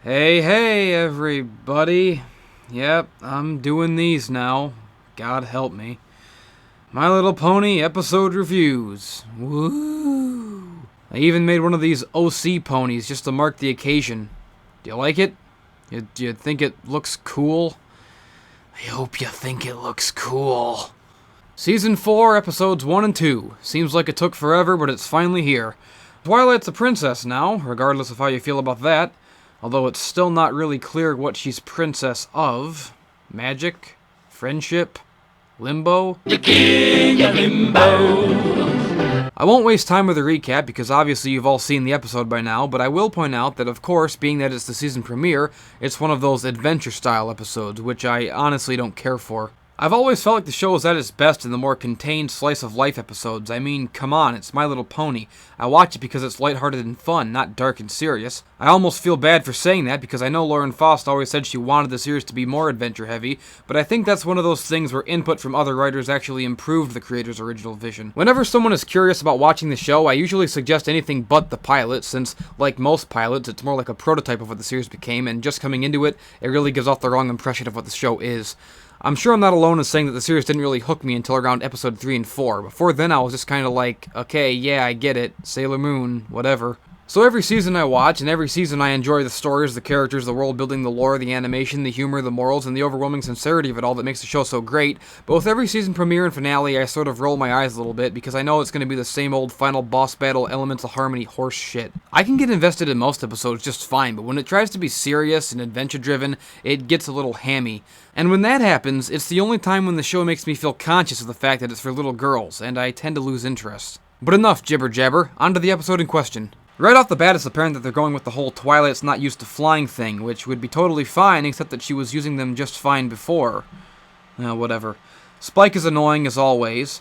Hey, everybody. Yep, I'm doing these now. God help me. My Little Pony episode reviews. Woo! I even made one of these OC ponies just to mark the occasion. Do you like it? Do you think it looks cool? I hope you think it looks cool. Season 4, episodes 1 and 2. Seems like it took forever, but it's finally here. Twilight's a princess now, regardless of how you feel about that. Although it's still not really clear what she's princess of. Magic? Friendship? Limbo? The King of Limbo! I won't waste time with a recap because obviously you've all seen the episode by now, but I will point out that of course, being that it's the season premiere, it's one of those adventure-style episodes, which I honestly don't care for. I've always felt like the show is at its best in the more contained slice-of-life episodes. I mean, come on, it's My Little Pony. I watch it because it's lighthearted and fun, not dark and serious. I almost feel bad for saying that because I know Lauren Faust always said she wanted the series to be more adventure-heavy, but I think that's one of those things where input from other writers actually improved the creator's original vision. Whenever someone is curious about watching the show, I usually suggest anything but the pilot, since, like most pilots, it's more like a prototype of what the series became, and just coming into it, it really gives off the wrong impression of what the show is. I'm sure I'm not alone in saying that the series didn't really hook me until around episode 3 and 4. Before then, I was just kind of like, okay, yeah, I get it. Sailor Moon, whatever. So every season I watch, and every season I enjoy the stories, the characters, the world building, the lore, the animation, the humor, the morals, and the overwhelming sincerity of it all that makes the show so great. But with every season premiere and finale, I sort of roll my eyes a little bit because I know it's going to be the same old final boss battle, elements of harmony horse shit. I can get invested in most episodes just fine, but when it tries to be serious and adventure-driven, it gets a little hammy. And when that happens, it's the only time when the show makes me feel conscious of the fact that it's for little girls, and I tend to lose interest. But enough jibber-jabber, on to the episode in question. Right off the bat, it's apparent that they're going with the whole Twilight's not used to flying thing, which would be totally fine, except that she was using them just fine before. Whatever. Spike is annoying as always.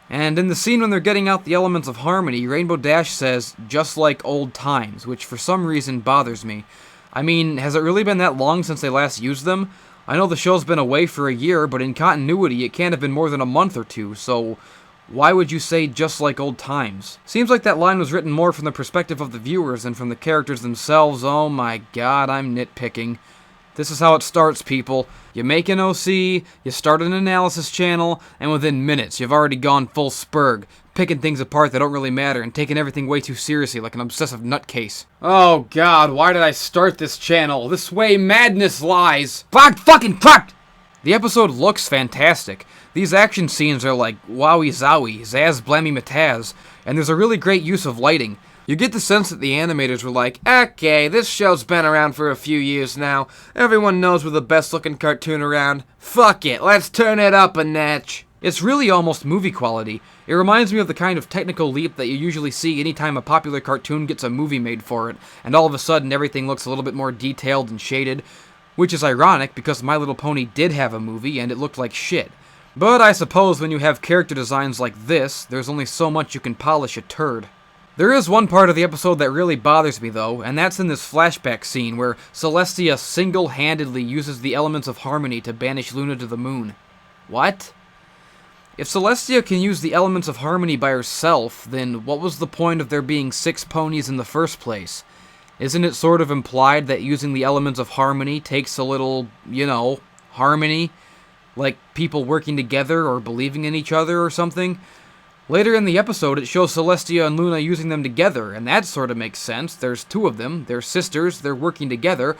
And in the scene when they're getting out the elements of harmony, Rainbow Dash says, just like old times, which for some reason bothers me. I mean, has it really been that long since they last used them? I know the show's been away for a year, but in continuity, it can't have been more than a month or two, so why would you say just like old times? Seems like that line was written more from the perspective of the viewers than from the characters themselves. Oh my god, I'm nitpicking. This is how it starts, people. You make an OC, you start an analysis channel, and within minutes you've already gone full spurg, picking things apart that don't really matter and taking everything way too seriously like an obsessive nutcase. Oh god, why did I start this channel? This way madness lies. Fuck! The episode looks fantastic. These action scenes are like wowie zowie, zazz blammy mataz, and there's a really great use of lighting. You get the sense that the animators were like, okay, this show's been around for a few years now. Everyone knows we're the best looking cartoon around. Fuck it, let's turn it up a notch. It's really almost movie quality. It reminds me of the kind of technical leap that you usually see anytime a popular cartoon gets a movie made for it, and all of a sudden everything looks a little bit more detailed and shaded. Which is ironic, because My Little Pony did have a movie, and it looked like shit. But I suppose when you have character designs like this, there's only so much you can polish a turd. There is one part of the episode that really bothers me though, and that's in this flashback scene where Celestia single-handedly uses the elements of harmony to banish Luna to the moon. What? If Celestia can use the elements of harmony by herself, then what was the point of there being 6 ponies in the first place? Isn't it sort of implied that using the elements of harmony takes a little, harmony? Like people working together or believing in each other or something? Later in the episode, it shows Celestia and Luna using them together, and that sort of makes sense. There's 2 of them, they're sisters, they're working together.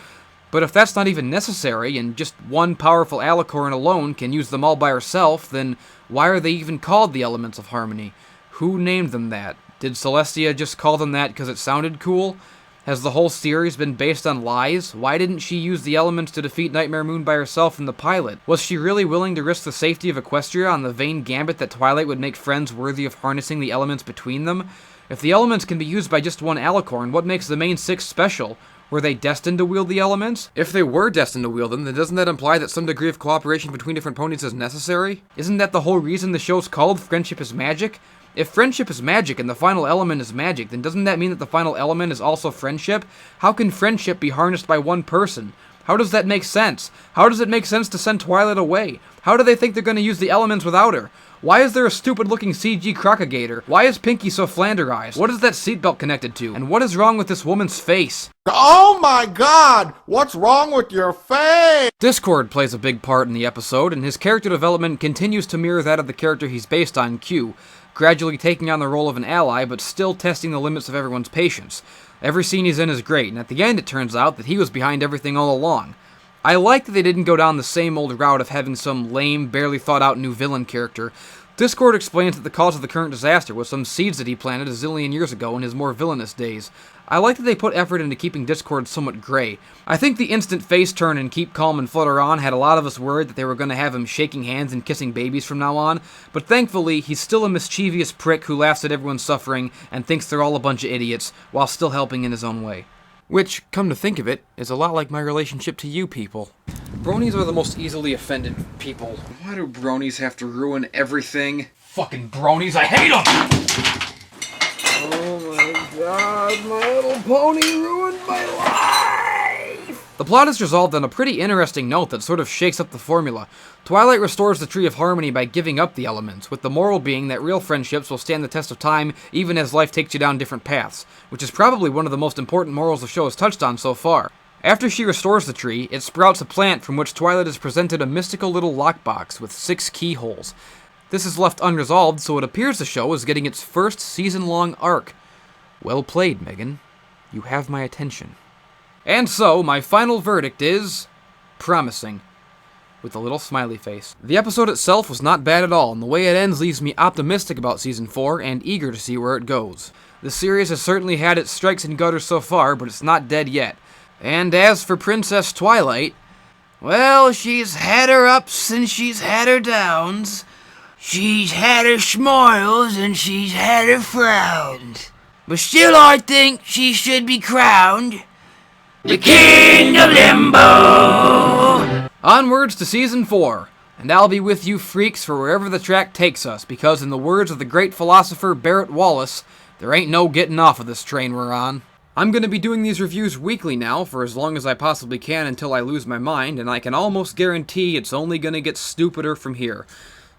But if that's not even necessary, and just one powerful alicorn alone can use them all by herself, then why are they even called the elements of harmony? Who named them that? Did Celestia just call them that because it sounded cool? Has the whole series been based on lies? Why didn't she use the elements to defeat Nightmare Moon by herself in the pilot? Was she really willing to risk the safety of Equestria on the vain gambit that Twilight would make friends worthy of harnessing the elements between them? If the elements can be used by just one alicorn, what makes the main 6 special? Were they destined to wield the elements? If they were destined to wield them, then doesn't that imply that some degree of cooperation between different ponies is necessary? Isn't that the whole reason the show's called Friendship is Magic? If friendship is magic and the final element is magic, then doesn't that mean that the final element is also friendship? How can friendship be harnessed by one person? How does that make sense? How does it make sense to send Twilight away? How do they think they're going to use the elements without her? Why is there a stupid-looking CG crocagator? Why is Pinky so flanderized? What is that seatbelt connected to? And what is wrong with this woman's face? Oh my God! What's wrong with your face? Discord plays a big part in the episode, and his character development continues to mirror that of the character he's based on, Q, gradually taking on the role of an ally, but still testing the limits of everyone's patience. Every scene he's in is great, and at the end it turns out that he was behind everything all along. I like that they didn't go down the same old route of having some lame, barely thought out new villain character. Discord explains that the cause of the current disaster was some seeds that he planted a zillion years ago in his more villainous days. I like that they put effort into keeping Discord somewhat gray. I think the instant face turn and keep calm and flutter on had a lot of us worried that they were going to have him shaking hands and kissing babies from now on, but thankfully he's still a mischievous prick who laughs at everyone's suffering and thinks they're all a bunch of idiots, while still helping in his own way. Which, come to think of it, is a lot like my relationship to you people. Bronies are the most easily offended people. Why do bronies have to ruin everything? Fucking bronies, I hate them! Oh my God, my little pony ruined my life! The plot is resolved on a pretty interesting note that sort of shakes up the formula. Twilight restores the Tree of Harmony by giving up the elements, with the moral being that real friendships will stand the test of time even as life takes you down different paths, which is probably one of the most important morals the show has touched on so far. After she restores the tree, it sprouts a plant from which Twilight is presented a mystical little lockbox with 6 keyholes. This is left unresolved, so it appears the show is getting its first season-long arc. Well played, Megan. You have my attention. And so, my final verdict is... promising. With a little smiley face. The episode itself was not bad at all, and the way it ends leaves me optimistic about Season 4 and eager to see where it goes. The series has certainly had its strikes and gutters so far, but it's not dead yet. And as for Princess Twilight, well, she's had her ups and she's had her downs. She's had her smiles and she's had her frowns. But still I think she should be crowned the King of Limbo! Onwards to Season 4, and I'll be with you freaks for wherever the track takes us, because in the words of the great philosopher Barrett Wallace, there ain't no getting off of this train we're on. I'm going to be doing these reviews weekly now for as long as I possibly can until I lose my mind, and I can almost guarantee it's only going to get stupider from here.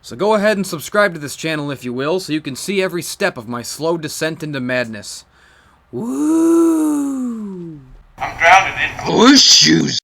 So go ahead and subscribe to this channel if you will, so you can see every step of my slow descent into madness. Woo! I'm drowning in horseshoes.